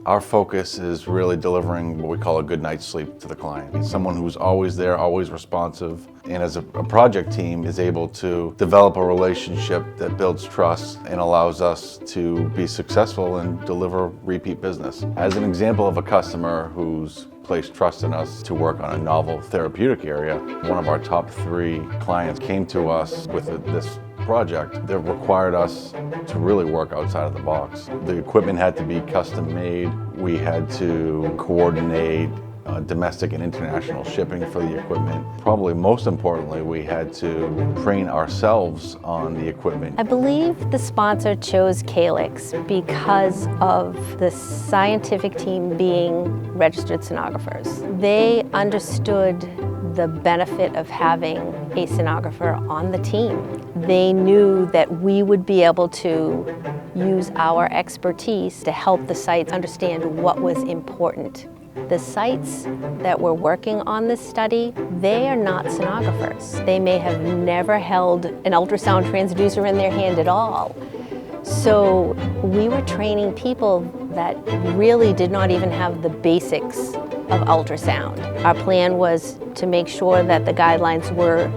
Our focus is really delivering what we call a good night's sleep to the client. Someone who's always there, always responsive, and as a project team is able to develop a relationship that builds trust and allows us to be successful and deliver repeat business. As an example of a customer who's placed trust in us to work on a novel therapeutic area, one of our top 3 clients came to us with this project that required us to really work outside of the box. The equipment had to be custom made. We had to coordinate domestic and international shipping for the equipment. Probably most importantly, we had to train ourselves on the equipment. I believe the sponsor chose Calyx because of the scientific team being registered sonographers. They understood the benefit of having a sonographer on the team. They knew that we would be able to use our expertise to help the sites understand what was important. The sites that were working on this study, they are not sonographers. They may have never held an ultrasound transducer in their hand at all. So we were training people that really did not even have the basics of ultrasound. Our plan was to make sure that the guidelines were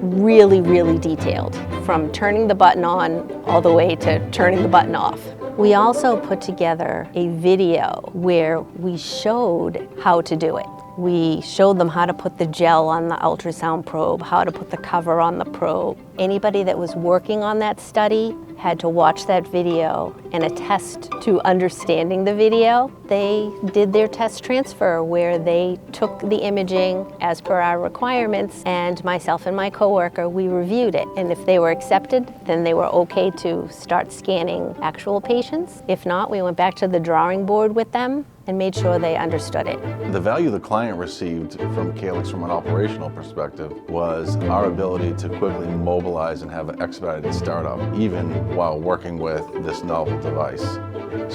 really, really detailed, from turning the button on all the way to turning the button off. We also put together a video where we showed how to do it. We showed them how to put the gel on the ultrasound probe, how to put the cover on the probe. Anybody that was working on that study had to watch that video and attest to understanding the video. They did their test transfer where they took the imaging as per our requirements, and myself and my coworker, we reviewed it. And if they were accepted, then they were okay to start scanning actual patients. If not, we went back to the drawing board with them and made sure they understood it. The value the client received from Calyx from an operational perspective was our ability to quickly mobilize and have an expedited startup, even while working with this novel device.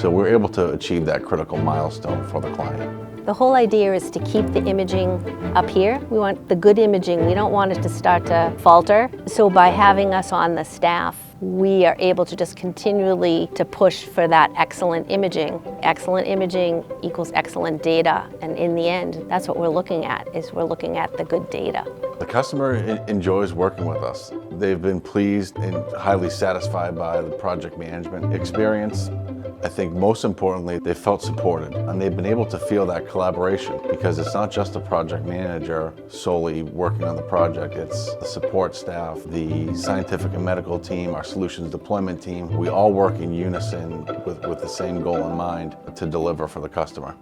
So we're able to achieve that critical milestone for the client. The whole idea is to keep the imaging up here. We want the good imaging. We don't want it to start to falter. So by having us on the staff, we are able to just continually to push for that excellent imaging. Excellent imaging equals excellent data. And in the end, that's what we're looking at, is we're looking at the good data. The customer enjoys working with us. They've been pleased and highly satisfied by the project management experience. I think most importantly, they felt supported, and they've been able to feel that collaboration, because it's not just the project manager solely working on the project, it's the support staff, the scientific and medical team, our solutions deployment team. We all work in unison with the same goal in mind to deliver for the customer.